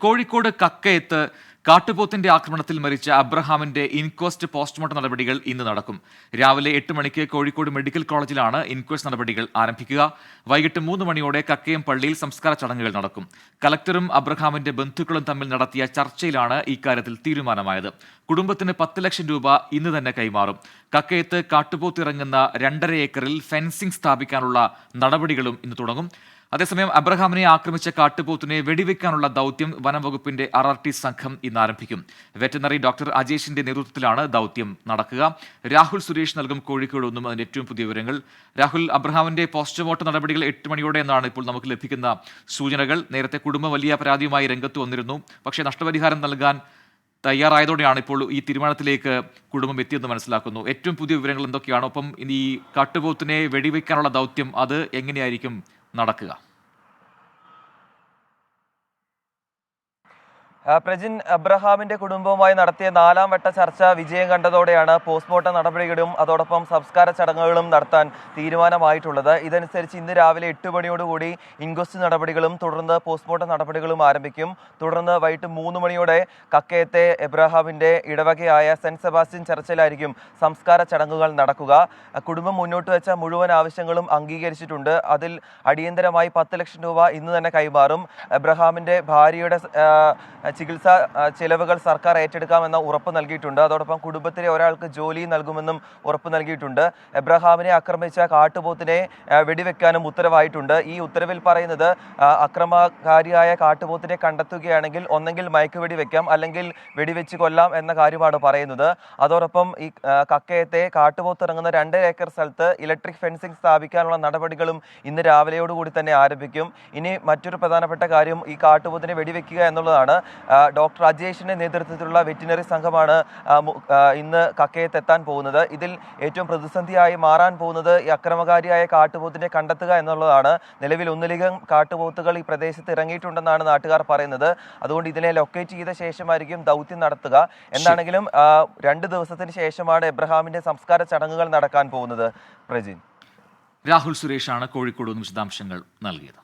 കോഴിക്കോട് കക്കയത്ത് കാട്ടുപോത്തിന്റെ ആക്രമണത്തിൽ മരിച്ച അബ്രഹാമിന്റെ ഇൻക്വസ്റ്റ് പോസ്റ്റ്മോർട്ടം നടപടികൾ ഇന്ന് നടക്കും. രാവിലെ 8 മണിക്ക് കോഴിക്കോട് മെഡിക്കൽ കോളേജിലാണ് ഇൻക്വസ്റ്റ് നടപടികൾ ആരംഭിക്കുക. വൈകിട്ട് 3 മണിയോടെ കക്കയം പള്ളിയിൽ സംസ്കാര ചടങ്ങുകൾ നടക്കും. കലക്ടറും അബ്രഹാമിന്റെ ബന്ധുക്കളും തമ്മിൽ നടത്തിയ ചർച്ചയിലാണ് ഇക്കാര്യത്തിൽ തീരുമാനമായത്. കുടുംബത്തിന് 10 ലക്ഷം രൂപ ഇന്ന് തന്നെ കൈമാറും. കക്കയത്ത് കാട്ടുപോത്ത് ഇറങ്ങുന്ന 2.5 ഏക്കറിൽ ഫെൻസിംഗ് സ്ഥാപിക്കാനുള്ള നടപടികളും ഇന്ന് തുടങ്ങും. അതേസമയം അബ്രഹാമിനെ ആക്രമിച്ച കാട്ടുപോത്തിനെ വെടിവെക്കാനുള്ള ദൗത്യം വനംവകുപ്പിന്റെ RRT സംഘം ഇന്ന് ആരംഭിക്കും. വെറ്ററിനറി ഡോക്ടർ അജേഷിന്റെ നേതൃത്വത്തിലാണ് ദൗത്യം നടക്കുക. രാഹുൽ സുരേഷ് നൽകും കോഴിക്കോട് നിന്നും അതിന്റെ ഏറ്റവും പുതിയ വിവരങ്ങൾ. രാഹുൽ, അബ്രഹാമിന്റെ പോസ്റ്റ്മോർട്ടം നടപടികൾ 8 മണിയോടെ എന്നാണ് ഇപ്പോൾ നമുക്ക് ലഭിക്കുന്ന സൂചനകൾ. നേരത്തെ കുടുംബം വലിയ പരാതിയുമായി രംഗത്ത് വന്നിരുന്നു. പക്ഷേ നഷ്ടപരിഹാരം നൽകാൻ തയ്യാറായതോടെയാണ് ഇപ്പോൾ ഈ തീരുമാനത്തിലേക്ക് കുടുംബം എത്തിയെന്ന് മനസ്സിലാക്കുന്നു. ഏറ്റവും പുതിയ വിവരങ്ങൾ എന്തൊക്കെയാണ്? ഒപ്പം ഈ കാട്ടുപോത്തിനെ വെടിവെക്കാനുള്ള ദൗത്യം അത് എങ്ങനെയായിരിക്കും നടക്കുക? പ്രജിൻ, അബ്രഹാമിന്റെ കുടുംബവുമായി നടത്തിയ 4ാം വട്ട ചർച്ച വിജയം കണ്ടതോടെയാണ് പോസ്റ്റ്മോർട്ടം നടപടികളും അതോടൊപ്പം സംസ്കാര ചടങ്ങുകളും നടത്താൻ തീരുമാനമായിട്ടുള്ളത്. ഇതനുസരിച്ച് ഇന്ന് രാവിലെ 8 മണിയോടുകൂടി ഇൻക്വസ്റ്റ് നടപടികളും തുടർന്ന് പോസ്റ്റ്മോർട്ടം നടപടികളും ആരംഭിക്കും. തുടർന്ന് വൈകിട്ട് 3 മണിയോടെ കക്കയത്തെ എബ്രഹാമിന്റെ ഇടവകയായ സെന്റ് സെബാസ്റ്റ്യൻ ചർച്ചിലായിരിക്കും സംസ്കാര ചടങ്ങുകൾ നടക്കുക. കുടുംബം മുന്നോട്ട് വെച്ച മുഴുവൻ ആവശ്യങ്ങളും അംഗീകരിച്ചിട്ടുണ്ട്. അതിൽ അടിയന്തരമായി 10 ലക്ഷം രൂപ ഇന്ന് തന്നെ കൈമാറും. എബ്രഹാമിന്റെ ഭാര്യയുടെ ചികിത്സാ ചെലവുകൾ സർക്കാർ ഏറ്റെടുക്കാമെന്ന ഉറപ്പ് നൽകിയിട്ടുണ്ട്. അതോടൊപ്പം കുടുംബത്തിലെ ഒരാൾക്ക് ജോലി നൽകുമെന്നും ഉറപ്പ് നൽകിയിട്ടുണ്ട്. എബ്രഹാമിനെ ആക്രമിച്ച കാട്ടുപോത്തിനെ വെടിവെക്കാനും ഉത്തരവായിട്ടുണ്ട്. ഈ ഉത്തരവിൽ പറയുന്നത് അക്രമകാരിയായ കാട്ടുപോത്തിനെ കണ്ടെത്തുകയാണെങ്കിൽ ഒന്നെങ്കിൽ മയക്കുവെടി വെക്കാം, അല്ലെങ്കിൽ വെടിവെച്ച് കൊല്ലാം എന്ന കാര്യമാണ് പറയുന്നത്. അതോടൊപ്പം ഈ കക്കയത്തെ കാട്ടുപോത്ത് ഇറങ്ങുന്ന 2 ഏക്കർ സ്ഥലത്ത് ഇലക്ട്രിക് ഫെൻസിംഗ് സ്ഥാപിക്കാനുള്ള നടപടികളും ഇന്ന് രാവിലെയോടുകൂടി തന്നെ ആരംഭിക്കും. ഇനി മറ്റൊരു പ്രധാനപ്പെട്ട കാര്യം ഈ കാട്ടുപോത്തിനെ വെടിവെക്കുക എന്നുള്ളതാണ്. ഡോക്ടർ അജേഷിന്റെ നേതൃത്വത്തിലുള്ള വെറ്റിനറി സംഘമാണ് ഇന്ന് കക്കയത്ത് എത്താൻ പോകുന്നത്. ഇതിൽ ഏറ്റവും പ്രതിസന്ധിയായി മാറാൻ പോകുന്നത് ഈ അക്രമകാരിയായ കാട്ടുപോത്തിനെ കണ്ടെത്തുക എന്നുള്ളതാണ്. നിലവിൽ 1-ലധികം കാട്ടുപോത്തുകൾ ഈ പ്രദേശത്ത് ഇറങ്ങിയിട്ടുണ്ടെന്നാണ് നാട്ടുകാർ പറയുന്നത്. അതുകൊണ്ട് ഇതിനെ ലൊക്കേറ്റ് ചെയ്ത ശേഷമായിരിക്കും ദൗത്യം നടത്തുക. എന്താണെങ്കിലും 2 ദിവസത്തിന് ശേഷമാണ് എബ്രഹാമിന്റെ സംസ്കാര ചടങ്ങുകൾ നടക്കാൻ പോകുന്നത്. പ്രജിൻ, രാഹുൽ സുരേഷാണ് കോഴിക്കോട് നിന്ന് വിശദാംശങ്ങൾ നൽകിയത്.